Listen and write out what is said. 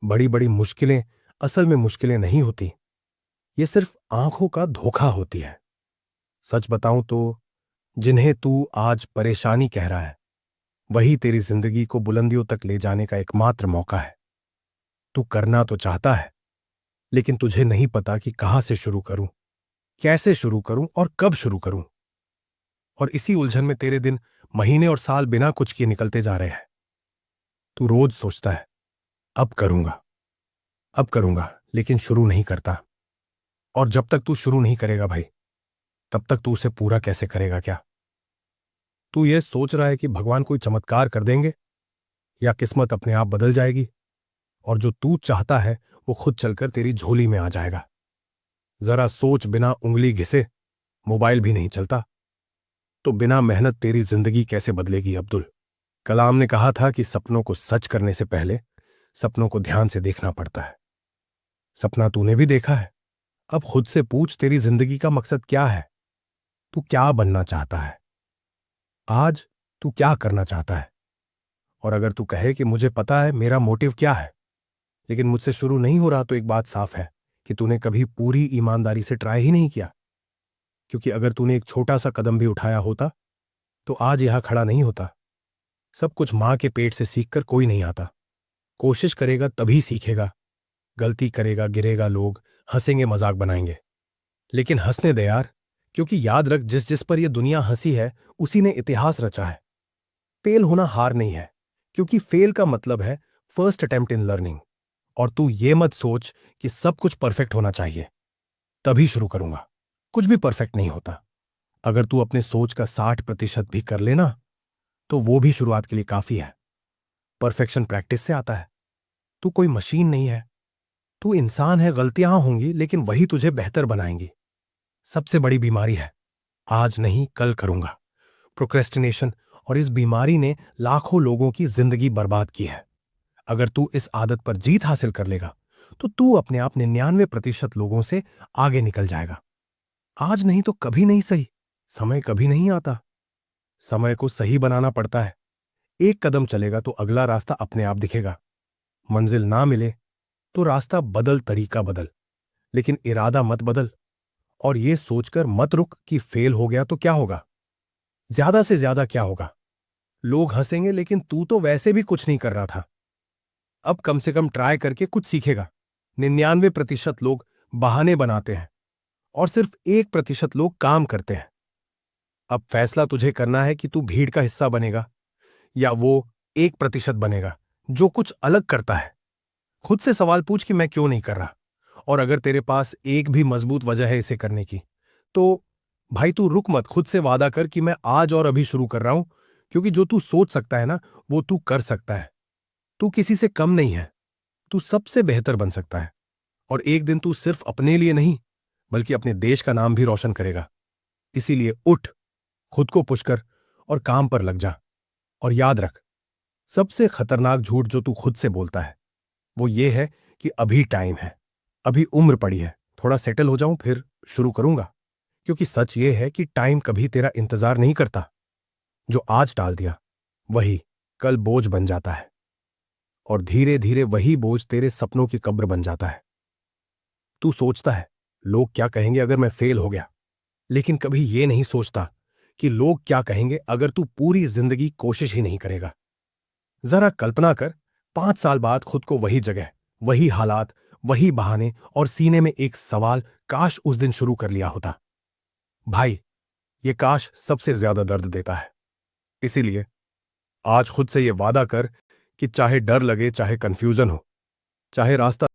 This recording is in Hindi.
बड़ी बड़ी मुश्किलें असल में मुश्किलें नहीं होती। ये सिर्फ आंखों का धोखा होती है। सच बताऊं तो जिन्हें तू आज परेशानी कह रहा है, वही तेरी जिंदगी को बुलंदियों तक ले जाने का एकमात्र मौका है। तू करना तो चाहता है, लेकिन तुझे नहीं पता कि कहां से शुरू करूं, कैसे शुरू करूं और कब शुरू करूं। और इसी उलझन में तेरे दिन, महीने और साल बिना कुछ किए निकलते जा रहे हैं। तू रोज सोचता है, अब करूंगा, अब करूंगा, लेकिन शुरू नहीं करता। और जब तक तू शुरू नहीं करेगा भाई, तब तक तू उसे पूरा कैसे करेगा? क्या तू ये सोच रहा है कि भगवान कोई चमत्कार कर देंगे या किस्मत अपने आप बदल जाएगी और जो तू चाहता है वो खुद चलकर तेरी झोली में आ जाएगा? जरा सोच, बिना उंगली घिसे मोबाइल भी नहीं चलता। तो बिना मेहनत तेरी जिंदगी कैसे बदलेगी अब्दुल? कलाम ने कहा था कि सपनों को सच करने से पहले सपनों को ध्यान से देखना पड़ता है। सपना तूने भी देखा है। अब खुद से पूछ, तेरी जिंदगी का मकसद क्या है? तू क्या बनना चाहता है? आज तू क्या करना चाहता है? और अगर तू कहे कि मुझे पता है मेरा मोटिव क्या है, लेकिन मुझसे शुरू नहीं हो रहा, तो एक बात साफ है कि तूने कभी पूरी ईमानदारी से ट्राई ही नहीं किया। क्योंकि अगर तूने एक छोटा सा कदम भी उठाया होता तो आज यहां खड़ा नहीं होता। सब कुछ मां के पेट से सीखकर कोई नहीं आता। कोशिश करेगा तभी सीखेगा। गलती करेगा, गिरेगा, लोग हंसेंगे, मजाक बनाएंगे, लेकिन हंसने दे यार। क्योंकि याद रख, जिस जिस पर यह दुनिया हंसी है उसी ने इतिहास रचा है। फेल होना हार नहीं है, क्योंकि फेल का मतलब है फर्स्ट अटेम्प्ट इन लर्निंग। और तू ये मत सोच कि सब कुछ परफेक्ट होना चाहिए तभी शुरू करूंगा। कुछ भी परफेक्ट नहीं होता। अगर तू अपने सोच का 60% भी कर लेना तो वो भी शुरुआत के लिए काफी है। परफेक्शन प्रैक्टिस से आता है। तू कोई मशीन नहीं है। तू इंसान है, गलतियां होंगी लेकिन वही तुझे बेहतर बनाएंगी। सबसे बड़ी बीमारी है आज नहीं कल करूंगा, प्रोक्रेस्टिनेशन। और इस बीमारी ने लाखों लोगों की जिंदगी बर्बाद की है। अगर तू इस आदत पर जीत हासिल कर लेगा तो तू अपने आप 99% लोगों से आगे निकल जाएगा। आज नहीं तो कभी नहीं सही। समय कभी नहीं आता। समय को सही बनाना पड़ता है। एक कदम चलेगा तो अगला रास्ता अपने आप दिखेगा। मंजिल ना मिले तो रास्ता बदल, तरीका बदल, लेकिन इरादा मत बदल। और यह सोचकर मत रुक कि फेल हो गया तो क्या होगा। ज्यादा से ज्यादा क्या होगा? लोग हंसेंगे, लेकिन तू तो वैसे भी कुछ नहीं कर रहा था। अब कम से कम ट्राई करके कुछ सीखेगा। 99% लोग बहाने बनाते हैं और सिर्फ 1% लोग काम करते हैं। अब फैसला तुझे करना है कि तू भीड़ का हिस्सा बनेगा या वो 1% बनेगा जो कुछ अलग करता है। खुद से सवाल पूछ कि मैं क्यों नहीं कर रहा। और अगर तेरे पास एक भी मजबूत वजह है इसे करने की, तो भाई तू रुक मत। खुद से वादा कर कि मैं आज और अभी शुरू कर रहा हूं। क्योंकि जो तू सोच सकता है ना, वो तू कर सकता है। तू किसी से कम नहीं है। तू सबसे बेहतर बन सकता है। और एक दिन तू सिर्फ अपने लिए नहीं, बल्कि अपने देश का नाम भी रोशन करेगा। इसीलिए उठ, खुद को पुश कर और काम पर लग जा। और याद रख, सबसे खतरनाक झूठ जो तू खुद से बोलता है वो ये है कि अभी टाइम है, अभी उम्र पड़ी है, थोड़ा सेटल हो जाऊं फिर शुरू करूंगा। क्योंकि सच ये है कि टाइम कभी तेरा इंतजार नहीं करता। जो आज टाल दिया वही कल बोझ बन जाता है। और धीरे धीरे वही बोझ तेरे सपनों की कब्र बन जाता है। तू सोचता है लोग क्या कहेंगे अगर मैं फेल हो गया, लेकिन कभी ये नहीं सोचता कि लोग क्या कहेंगे अगर तू पूरी जिंदगी कोशिश ही नहीं करेगा। जरा कल्पना कर, 5 साल बाद खुद को वही जगह, वही हालात, वही बहाने और सीने में एक सवाल, काश उस दिन शुरू कर लिया होता। भाई, ये काश सबसे ज्यादा दर्द देता है। इसीलिए आज खुद से ये वादा कर कि चाहे डर लगे, चाहे कंफ्यूजन हो, चाहे रास्ता